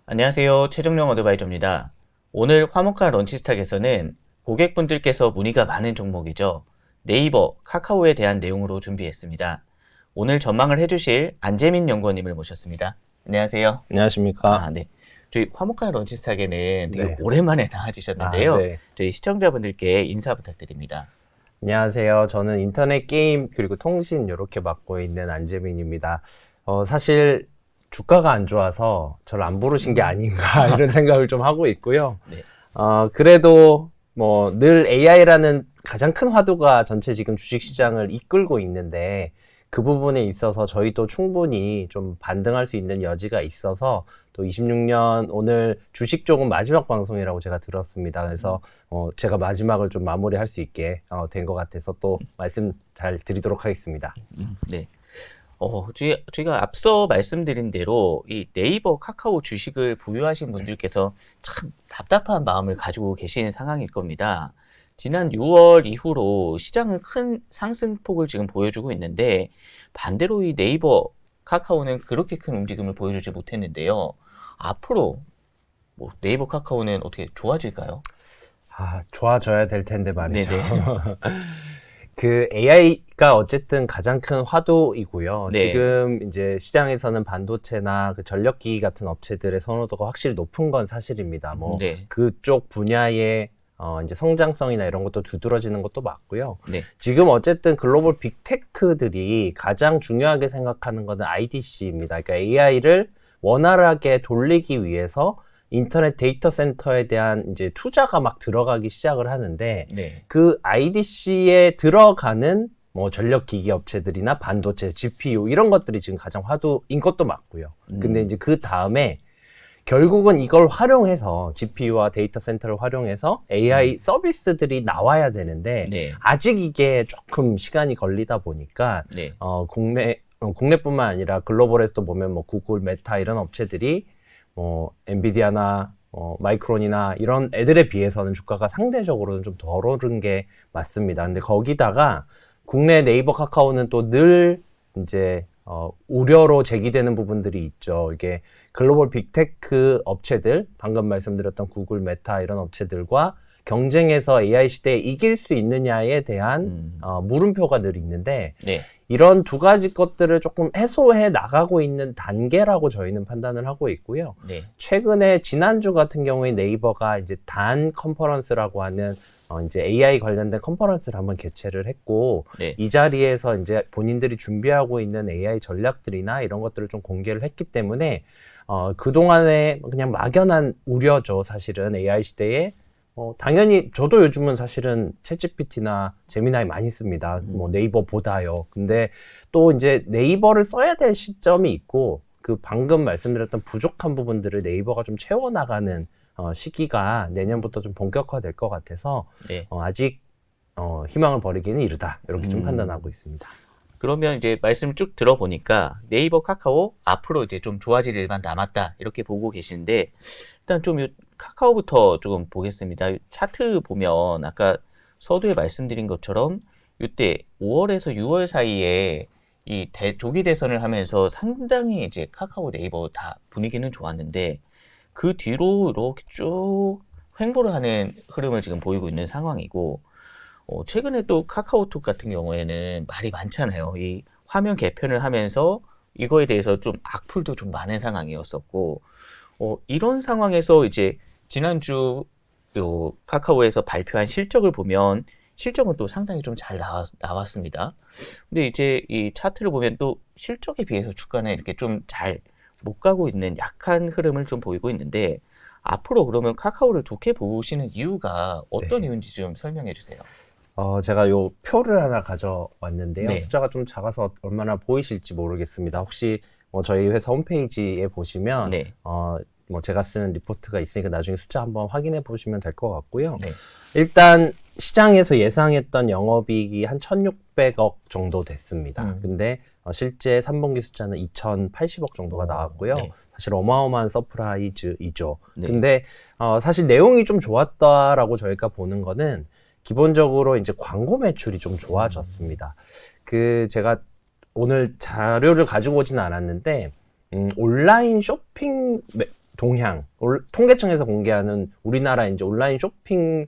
안녕하세요. 최종령 어드바이저입니다. 오늘 화목한 런치스탁에서는 고객분들께서 문의가 많은 종목이죠. 네이버, 카카오에 대한 내용으로 준비했습니다. 오늘 전망을 해주실 안재민 연구원님을 모셨습니다. 안녕하세요. 안녕하십니까. 네. 저희 화목한 런치스탁에는 되게 네. 오랜만에 나와주셨는데요. 네. 저희 시청자분들께 인사 부탁드립니다. 안녕하세요. 저는 인터넷 게임 그리고 통신 이렇게 맡고 있는 안재민입니다. 사실 주가가 안 좋아서 저를 안 부르신 게 아닌가 이런 생각을 좀 하고 있고요. 네. 그래도 뭐 늘 AI라는 가장 큰 화두가 전체 지금 주식시장을 이끌고 있는데 그 부분에 있어서 저희도 충분히 좀 반등할 수 있는 여지가 있어서 또 26년 오늘 주식 쪽은 마지막 방송이라고 제가 들었습니다. 그래서 제가 마지막을 좀 마무리할 수 있게 된 것 같아서 또 말씀 잘 드리도록 하겠습니다. 네. 저희가 앞서 말씀드린 대로 이 네이버, 카카오 주식을 보유하신 분들께서 참 답답한 마음을 가지고 계시는 상황일 겁니다. 지난 6월 이후로 시장은 큰 상승폭을 지금 보여주고 있는데 반대로 이 네이버, 카카오는 그렇게 큰 움직임을 보여주지 못했는데요. 앞으로 뭐 네이버, 카카오는 어떻게 좋아질까요? 좋아져야 될 텐데 말이죠. 네네. 그 AI가 어쨌든 가장 큰 화두이고요. 네. 지금 이제 시장에서는 반도체나 그 전력기기 같은 업체들의 선호도가 확실히 높은 건 사실입니다. 뭐 네. 그쪽 분야의 이제 성장성이나 이런 것도 두드러지는 것도 맞고요. 네. 지금 어쨌든 글로벌 빅테크들이 가장 중요하게 생각하는 것은 IDC입니다. 그러니까 AI를 원활하게 돌리기 위해서 인터넷 데이터 센터에 대한 이제 투자가 막 들어가기 시작을 하는데 네. 그 IDC에 들어가는 뭐 전력기기 업체들이나 반도체, GPU 이런 것들이 지금 가장 화두인 것도 맞고요. 근데 이제 그 다음에 결국은 이걸 활용해서 GPU와 데이터 센터를 활용해서 AI 서비스들이 나와야 되는데 네. 아직 이게 조금 시간이 걸리다 보니까 네. 국내뿐만 아니라 글로벌에서도 보면 뭐 구글, 메타 이런 업체들이 엔비디아나 마이크론이나 이런 애들에 비해서는 주가가 상대적으로는 좀 덜 오른 게 맞습니다. 근데 거기다가 국내 네이버, 카카오는 또 늘 이제 우려로 제기되는 부분들이 있죠. 이게 글로벌 빅테크 업체들, 방금 말씀드렸던 구글, 메타 이런 업체들과 경쟁해서 AI 시대에 이길 수 있느냐에 대한 물음표가 늘 있는데 네. 이런 두 가지 것들을 조금 해소해 나가고 있는 단계라고 저희는 판단을 하고 있고요. 네. 최근에 지난주 같은 경우에 네이버가 이제 단 컨퍼런스라고 하는 이제 AI 관련된 컨퍼런스를 한번 개최를 했고 네. 이 자리에서 이제 본인들이 준비하고 있는 AI 전략들이나 이런 것들을 좀 공개를 했기 때문에 그동안에 그냥 막연한 우려죠. 사실은 AI 시대에 당연히 저도 요즘은 사실은 챗GPT나 제미나이 많이 씁니다. 뭐 네이버보다요. 근데 또 이제 네이버를 써야 될 시점이 있고 그 방금 말씀드렸던 부족한 부분들을 네이버가 좀 채워나가는 시기가 내년부터 좀 본격화될 것 같아서 네. 아직 희망을 버리기는 이르다 이렇게 좀 판단하고 있습니다. 그러면 이제 말씀 쭉 들어보니까 네이버, 카카오 앞으로 이제 좀 좋아질 일만 남았다 이렇게 보고 계시는데 일단 좀 카카오부터 조금 보겠습니다. 차트 보면 아까 서두에 말씀드린 것처럼 이때 5월에서 6월 사이에 이 조기 대선을 하면서 상당히 이제 카카오, 네이버 다 분위기는 좋았는데 그 뒤로 이렇게 쭉 횡보를 하는 흐름을 지금 보이고 있는 상황이고 최근에 또 카카오톡 같은 경우에는 말이 많잖아요. 이 화면 개편을 하면서 이거에 대해서 좀 악플도 좀 많은 상황이었었고, 이런 상황에서 이제 지난주 요 카카오에서 발표한 실적을 보면 실적은 또 상당히 좀 잘 나왔습니다. 근데 이제 이 차트를 보면 또 실적에 비해서 주가는 이렇게 좀 잘 못 가고 있는 약한 흐름을 좀 보이고 있는데, 앞으로 그러면 카카오를 좋게 보시는 이유가 어떤 이유인지 좀 설명해 주세요. 제가 요 표를 하나 가져왔는데요. 네. 숫자가 좀 작아서 얼마나 보이실지 모르겠습니다. 혹시 저희 회사 홈페이지에 보시면 네. 뭐 제가 쓰는 리포트가 있으니까 나중에 숫자 한번 확인해 보시면 될 것 같고요. 네. 일단 시장에서 예상했던 영업이익이 한 1,600억 정도 됐습니다. 근데 실제 3분기 숫자는 2,080억 정도가 나왔고요. 네. 사실 어마어마한 서프라이즈이죠. 네. 근데 사실 내용이 좀 좋았다라고 저희가 보는 거는 기본적으로 이제 광고 매출이 좀 좋아졌습니다. 제가 오늘 자료를 가지고 오지는 않았는데 온라인 쇼핑 동향, 통계청에서 공개하는 우리나라 이제 온라인 쇼핑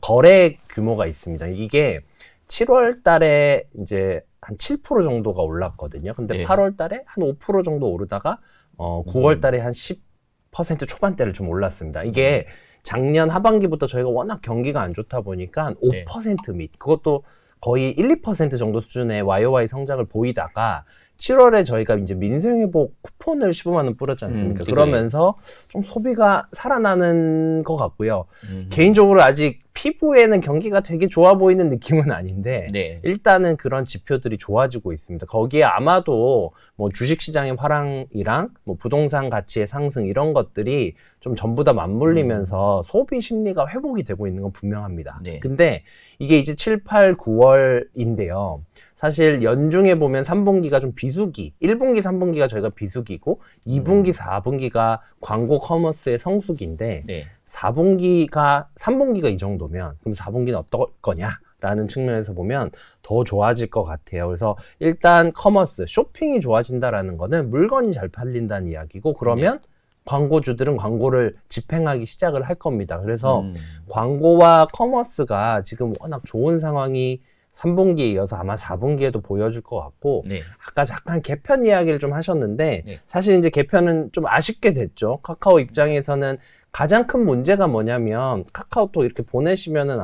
거래 규모가 있습니다. 이게 7월 달에 이제 한 7% 정도가 올랐거든요. 근데 네. 8월 달에 한 5% 정도 오르다가 9월 달에 한 10% 초반대를 좀 올랐습니다. 이게 작년 하반기부터 저희가 워낙 경기가 안 좋다 보니까 한 5% 밑, 그것도 거의 1, 2% 정도 수준의 YOY 성장을 보이다가 7월에 저희가 이제 민생회복 쿠폰을 15만 원 뿌렸지 않습니까? 그러면서 좀 소비가 살아나는 것 같고요. 개인적으로 아직 피부에는 경기가 되게 좋아 보이는 느낌은 아닌데 네. 일단은 그런 지표들이 좋아지고 있습니다. 거기에 아마도 뭐 주식시장의 화랑이랑 뭐 부동산 가치의 상승 이런 것들이 좀 전부 다 맞물리면서 소비 심리가 회복이 되고 있는 건 분명합니다. 네. 근데 이게 이제 7, 8, 9월인데요. 사실 연중에 보면 3분기가 좀 비수기, 1분기, 3분기가 저희가 비수기고 2분기, 4분기가 광고 커머스의 성수기인데 네. 3분기가 이 정도면 그럼 4분기는 어떨 거냐라는 측면에서 보면 더 좋아질 것 같아요. 그래서 일단 커머스, 쇼핑이 좋아진다라는 거는 물건이 잘 팔린다는 이야기고 그러면 광고주들은 광고를 집행하기 시작을 할 겁니다. 그래서 광고와 커머스가 지금 워낙 좋은 상황이 3분기에 이어서 아마 4분기에도 보여줄 것 같고 네. 아까 잠깐 개편 이야기를 좀 하셨는데 네. 사실 이제 개편은 좀 아쉽게 됐죠. 카카오 입장에서는 가장 큰 문제가 뭐냐면 카카오톡 이렇게 보내시면은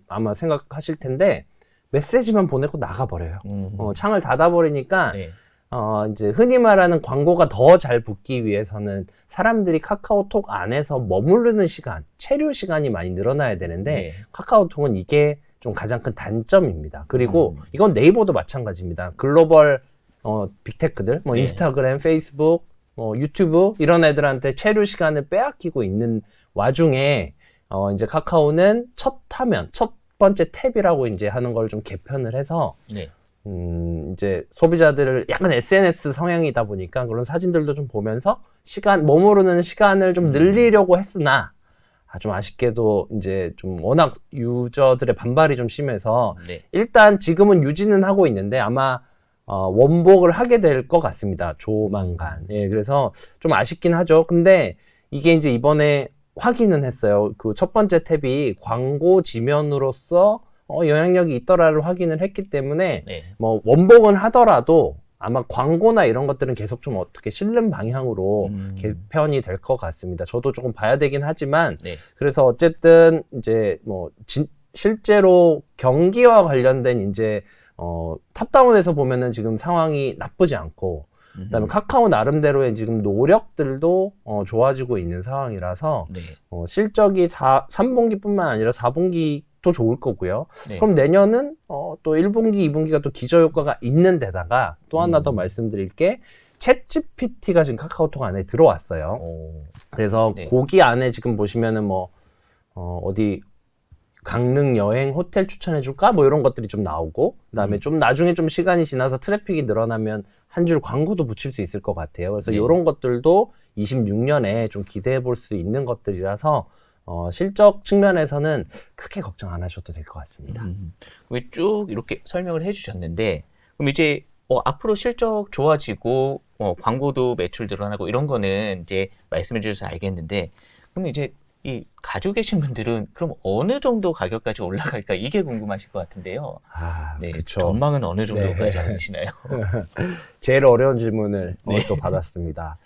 아마 생각하실 텐데 메시지만 보내고 나가버려요. 창을 닫아버리니까 네. 이제 흔히 말하는 광고가 더 잘 붙기 위해서는 사람들이 카카오톡 안에서 머무르는 시간, 체류 시간이 많이 늘어나야 되는데 네. 카카오톡은 이게 좀 가장 큰 단점입니다. 그리고 이건 네이버도 마찬가지입니다. 글로벌 빅테크들, 뭐 네. 인스타그램, 페이스북, 유튜브 이런 애들한테 체류 시간을 빼앗기고 있는 와중에 이제 카카오는 첫 번째 탭이라고 이제 하는 걸 좀 개편을 해서 네. 이제 소비자들을 약간 SNS 성향이다 보니까 그런 사진들도 좀 보면서 머무르는 시간을 좀 늘리려고 했으나 좀 아쉽게도 이제 좀 워낙 유저들의 반발이 좀 심해서 네. 일단 지금은 유지는 하고 있는데 아마 원복을 하게 될 것 같습니다. 조만간. 예, 그래서 좀 아쉽긴 하죠. 근데 이게 이제 이번에 확인은 했어요. 그 첫 번째 탭이 광고 지면으로서 영향력이 있더라를 확인을 했기 때문에 네. 뭐 원복은 하더라도 아마 광고나 이런 것들은 계속 좀 어떻게 실는 방향으로 개편이 될 것 같습니다. 저도 조금 봐야 되긴 하지만 네. 그래서 어쨌든 이제 뭐 실제로 경기와 관련된 이제 탑다운에서 보면은 지금 상황이 나쁘지 않고 그다음에 카카오 나름대로의 지금 노력들도 좋아지고 있는 상황이라서 네. 실적이 3분기뿐만 아니라 4분기도 좋을 거고요. 네. 그럼 내년은 또 1분기, 2분기가 또 기저효과가 있는 데다가 또 하나 더 말씀드릴 게 챗GPT가 지금 카카오톡 안에 들어왔어요. 그래서 네. 거기 안에 지금 보시면은 뭐 어디 강릉 여행 호텔 추천해줄까? 뭐 이런 것들이 좀 나오고 그다음에 좀 나중에 좀 시간이 지나서 트래픽이 늘어나면 한 줄 광고도 붙일 수 있을 것 같아요. 그래서 네. 이런 것들도 26년에 좀 기대해 볼 수 있는 것들이라서 실적 측면에서는 크게 걱정 안 하셔도 될 것 같습니다. 쭉 이렇게 설명을 해주셨는데 그럼 이제 앞으로 실적 좋아지고 광고도 매출 늘어나고 이런 거는 이제 말씀해 주셔서 알겠는데 그럼 이제 이 가지고 계신 분들은 그럼 어느 정도 가격까지 올라갈까 이게 궁금하실 것 같은데요. 네, 그렇죠. 전망은 어느 정도까지 하시나요? 제일 어려운 질문을 또 받았습니다.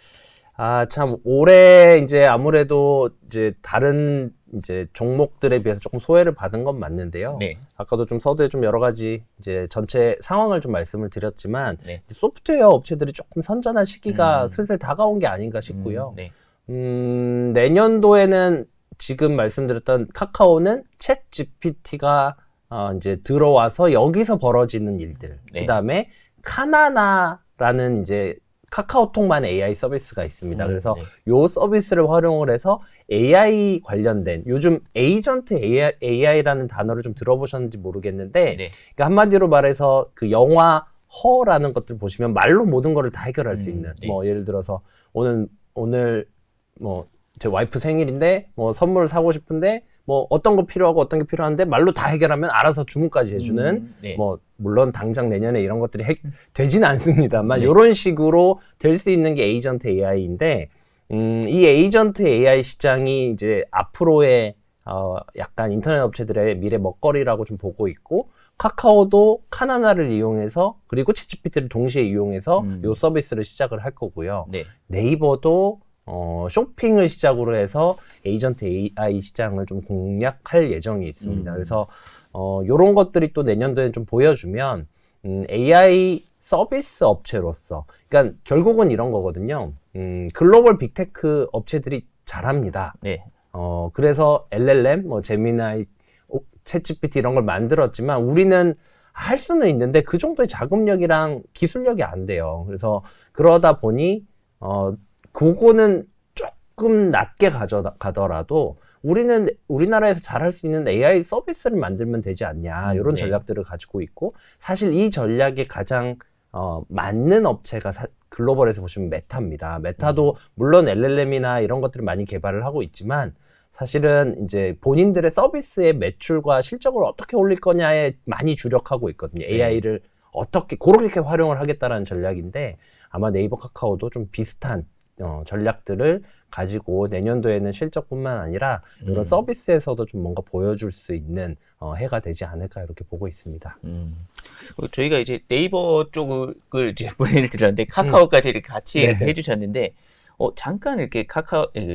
참 올해 이제 아무래도 이제 다른 이제 종목들에 비해서 조금 소외를 받은 건 맞는데요. 네. 아까도 좀 서두에 좀 여러 가지 이제 전체 상황을 좀 말씀을 드렸지만 네. 소프트웨어 업체들이 조금 선전할 시기가 슬슬 다가온 게 아닌가 싶고요. 네. 내년도에는 지금 말씀드렸던 카카오는 챗 GPT가 이제 들어와서 여기서 벌어지는 일들. 네. 그다음에 카나나라는 이제 카카오톡만의 AI 서비스가 있습니다. 그래서 네. 요 서비스를 활용을 해서 AI 관련된 요즘 에이전트 AI라는 단어를 좀 들어보셨는지 모르겠는데 네. 그러니까 한마디로 말해서 그 영화 허라는 것들 보시면 말로 모든 거를 다 해결할 수 있는 네. 뭐 예를 들어서 오늘 뭐 제 와이프 생일인데 뭐 선물을 사고 싶은데 뭐 어떤 거 필요하고 어떤 게 필요한데 말로 다 해결하면 알아서 주문까지 해주는 네. 뭐 물론 당장 내년에 이런 것들이 되지는 않습니다만 네. 이런 식으로 될 수 있는 게 에이전트 AI인데 이 에이전트 AI 시장이 이제 앞으로의 약간 인터넷 업체들의 미래 먹거리라고 좀 보고 있고, 카카오도 카나나를 이용해서 그리고 챗GPT를 동시에 이용해서 이 서비스를 시작을 할 거고요. 네. 네이버도 쇼핑을 시작으로 해서 에이전트 AI 시장을 좀 공략할 예정이 있습니다. 그래서 이런 것들이 또 내년도에 좀 보여주면 AI 서비스 업체로서, 그러니까 결국은 이런 거거든요. 글로벌 빅테크 업체들이 잘합니다. 네. 그래서 LLM, 뭐 제미나이, 챗GPT 이런 걸 만들었지만 우리는 할 수는 있는데 그 정도의 자금력이랑 기술력이 안 돼요. 그래서 그러다 보니 그거는 조금 낮게 가더라도 우리는 우리나라에서 잘할 수 있는 AI 서비스를 만들면 되지 않냐, 이런 네. 전략들을 가지고 있고, 사실 이 전략에 가장 맞는 업체가 글로벌에서 보시면 메타입니다. 메타도 물론 LLM이나 이런 것들을 많이 개발을 하고 있지만 사실은 이제 본인들의 서비스의 매출과 실적을 어떻게 올릴 거냐에 많이 주력하고 있거든요. AI를 어떻게 그렇게 활용을 하겠다라는 전략인데, 아마 네이버 카카오도 좀 비슷한 전략들을 가지고 내년도에는 실적뿐만 아니라 이런 서비스에서도 좀 뭔가 보여줄 수 있는 해가 되지 않을까, 이렇게 보고 있습니다. 저희가 이제 네이버 쪽을 이제 문의를 드렸는데 카카오까지 이렇게 같이 이렇게 해주셨는데, 잠깐 이렇게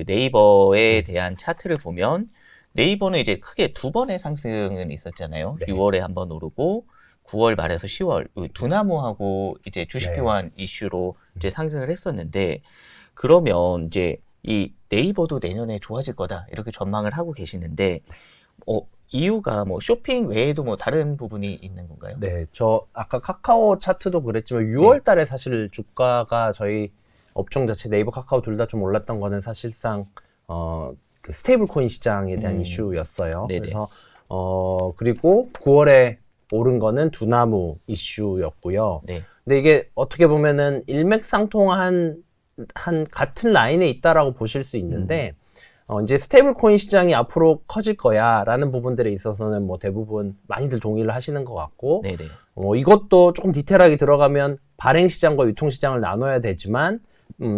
네이버에 대한 차트를 보면 네이버는 이제 크게 두 번의 상승은 있었잖아요. 네. 6월에 한번 오르고 9월 말에서 10월 두나무하고 이제 주식 교환 이슈로 이제 상승을 했었는데, 그러면 이제 이 네이버도 내년에 좋아질 거다 이렇게 전망을 하고 계시는데, 이유가 뭐 쇼핑 외에도 뭐 다른 부분이 있는 건가요? 네, 저 아까 카카오 차트도 그랬지만 6월 달에 사실 주가가 저희 업종 자체 네이버 카카오 둘 다 좀 올랐던 거는 사실상 그 스테이블 코인 시장에 대한 이슈였어요. 네네. 그래서 그리고 9월에 오른 거는 두나무 이슈였고요. 네. 근데 이게 어떻게 보면은 일맥상통한 같은 라인에 있다라고 보실 수 있는데, 이제 스테이블 코인 시장이 앞으로 커질 거야 라는 부분들에 있어서는 뭐 대부분 많이들 동의를 하시는 것 같고, 네네. 이것도 조금 디테일하게 들어가면 발행 시장과 유통 시장을 나눠야 되지만,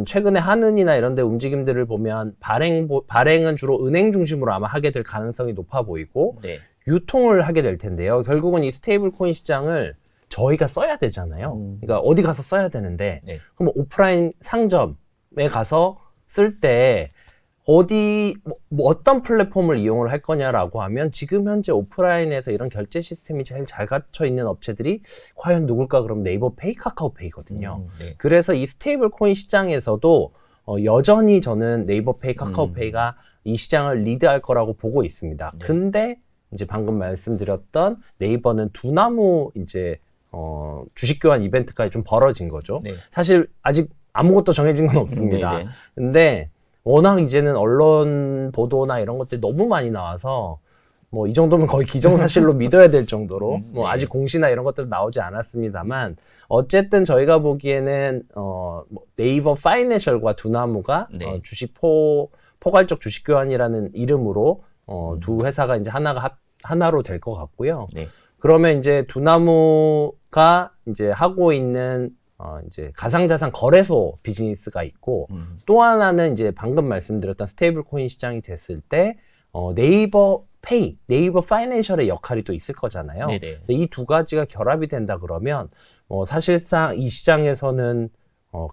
최근에 한은이나 이런 데 움직임들을 보면 발행은 주로 은행 중심으로 아마 하게 될 가능성이 높아 보이고, 네. 유통을 하게 될 텐데요. 결국은 이 스테이블 코인 시장을 저희가 써야 되잖아요. 그러니까 어디 가서 써야 되는데, 네. 그럼 오프라인 상점에 가서 쓸 때 어디 뭐 어떤 플랫폼을 이용을 할 거냐라고 하면, 지금 현재 오프라인에서 이런 결제 시스템이 제일 잘 갖춰 있는 업체들이 과연 누굴까? 그럼 네이버페이, 카카오페이거든요. 네. 그래서 이 스테이블 코인 시장에서도 여전히 저는 네이버페이, 카카오페이가 이 시장을 리드할 거라고 보고 있습니다. 네. 근데 이제 방금 말씀드렸던 네이버는 두나무 이제 주식 교환 이벤트까지 좀 벌어진 거죠. 네. 사실 아직 아무것도 정해진 건 없습니다. 네네. 근데 워낙 이제는 언론 보도나 이런 것들이 너무 많이 나와서 뭐 이 정도면 거의 기정사실로 믿어야 될 정도로 뭐 네. 아직 공시나 이런 것들 나오지 않았습니다만, 어쨌든 저희가 보기에는 뭐 네이버 파이낸셜과 두나무가 네. 포괄적 주식 교환이라는 이름으로 두 회사가 이제 하나로 될 것 같고요. 네. 그러면 이제 두나무가 이제 하고 있는 이제 가상자산 거래소 비즈니스가 있고, 또 하나는 이제 방금 말씀드렸던 스테이블 코인 시장이 됐을 때 네이버 페이, 네이버 파이낸셜의 역할이 또 있을 거잖아요. 네네. 그래서 이 두 가지가 결합이 된다 그러면 사실상 이 시장에서는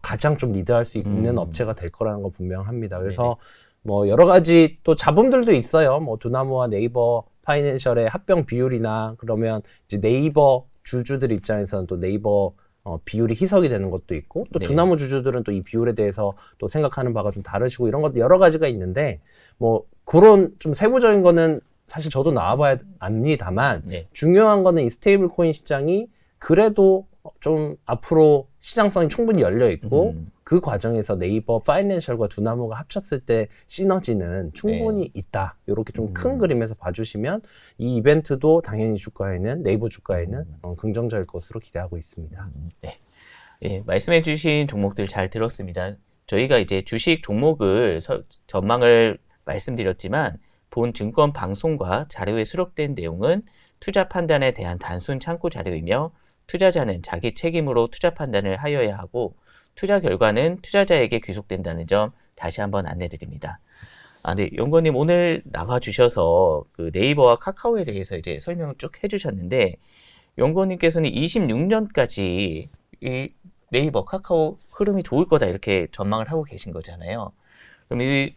가장 좀 리드할 수 있는 업체가 될 거라는 건 분명합니다. 그래서 뭐 여러 가지 또 잡음들도 있어요. 뭐 두나무와 네이버 파이낸셜의 합병 비율이나, 그러면 이제 네이버 주주들 입장에서는 또 네이버 비율이 희석이 되는 것도 있고, 또 네. 두나무 주주들은 또 이 비율에 대해서 또 생각하는 바가 좀 다르시고, 이런 것도 여러 가지가 있는데, 뭐 그런 좀 세부적인 거는 사실 저도 나와봐야 압니다만, 네. 중요한 거는 이 스테이블 코인 시장이 그래도 좀 앞으로 시장성이 충분히 열려 있고, 그 과정에서 네이버 파이낸셜과 두나무가 합쳤을 때 시너지는 충분히 있다. 이렇게 좀 큰 그림에서 봐주시면 이 이벤트도 당연히 주가에는, 네이버 주가에는 긍정적일 것으로 기대하고 있습니다. 네. 예, 말씀해주신 종목들 잘 들었습니다. 저희가 이제 주식 종목을 전망을 말씀드렸지만, 본 증권 방송과 자료에 수록된 내용은 투자 판단에 대한 단순 참고 자료이며, 투자자는 자기 책임으로 투자 판단을 하여야 하고, 투자 결과는 투자자에게 귀속된다는 점 다시 한번 안내드립니다. 네, 연구원님 오늘 나와주셔서 그 네이버와 카카오에 대해서 이제 설명을 쭉 해주셨는데, 연구원님께서는 26년까지 이 네이버, 카카오 흐름이 좋을 거다 이렇게 전망을 하고 계신 거잖아요. 그럼 이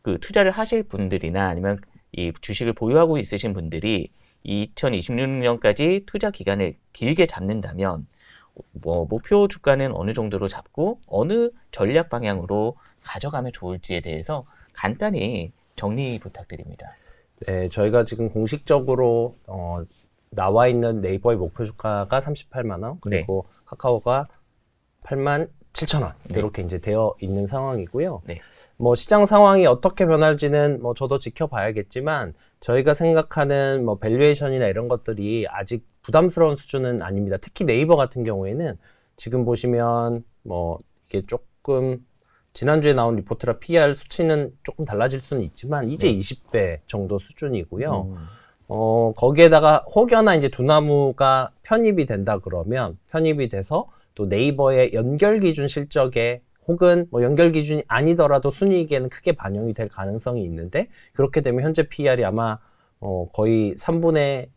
그 투자를 하실 분들이나 아니면 이 주식을 보유하고 있으신 분들이 2026년까지 투자 기간을 길게 잡는다면 뭐 목표 주가는 어느 정도로 잡고 어느 전략 방향으로 가져가면 좋을지에 대해서 간단히 정리 부탁드립니다. 네, 저희가 지금 공식적으로 나와 있는 네이버의 목표 주가가 38만 원, 그리고 카카오가 8만 7천 원 이렇게 이제 되어 있는 상황이고요. 네. 뭐 시장 상황이 어떻게 변할지는 뭐 저도 지켜봐야겠지만 저희가 생각하는 뭐 밸류에이션이나 이런 것들이 아직 부담스러운 수준은 아닙니다. 특히 네이버 같은 경우에는 지금 보시면 뭐 이게 조금 지난주에 나온 리포트라 PER 수치는 조금 달라질 수는 있지만 이제 20배 정도 수준이고요. 거기에다가 혹여나 이제 두나무가 편입이 된다 그러면 편입이 돼서 또 네이버의 연결 기준 실적에 혹은 뭐 연결 기준이 아니더라도 순이익에는 크게 반영이 될 가능성이 있는데, 그렇게 되면 현재 PER이 아마 거의 3분의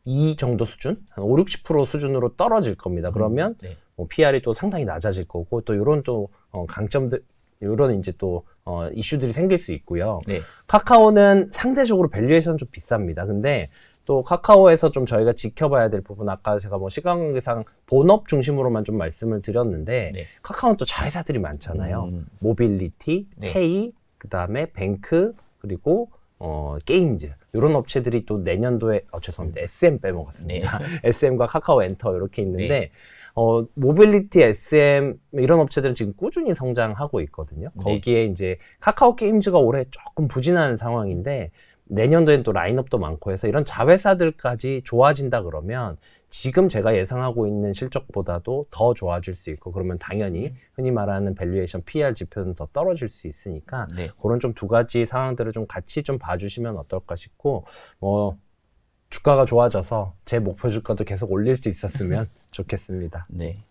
2 정도 수준? 한 5, 60% 수준으로 떨어질 겁니다. 그러면 뭐 PER이 또 상당히 낮아질 거고, 또 이런 또 강점들, 이런 이제 또 이슈들이 생길 수 있고요. 카카오는 상대적으로 밸류에이션 좀 비쌉니다. 근데 또 카카오에서 좀 저희가 지켜봐야 될 부분, 아까 제가 뭐 시간 관계상 본업 중심으로만 좀 말씀을 드렸는데, 카카오는 또 자회사들이 많잖아요. 모빌리티, 페이, 그 다음에 뱅크, 그리고 게임즈, 이런 업체들이 또 내년도에 죄송합니다, SM 빼먹었습니다. SM과 카카오 엔터 이렇게 있는데, 모빌리티, SM 이런 업체들은 지금 꾸준히 성장하고 있거든요. 거기에 이제 카카오 게임즈가 올해 조금 부진한 상황인데, 내년도엔 또 라인업도 많고 해서 이런 자회사들까지 좋아진다 그러면 지금 제가 예상하고 있는 실적보다도 더 좋아질 수 있고, 그러면 당연히 흔히 말하는 밸류에이션 PER 지표는 더 떨어질 수 있으니까 그런 좀 두 가지 상황들을 좀 같이 좀 봐주시면 어떨까 싶고, 뭐 주가가 좋아져서 제 목표 주가도 계속 올릴 수 있었으면 좋겠습니다. 네.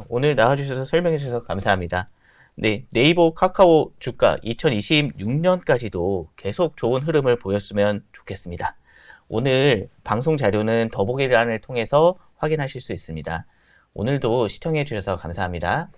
오늘 나와주셔서 설명해 주셔서 감사합니다. 네, 네이버, 카카오 주가 2026년까지도 계속 좋은 흐름을 보였으면 좋겠습니다. 오늘 방송 자료는 더보기란을 통해서 확인하실 수 있습니다. 오늘도 시청해 주셔서 감사합니다.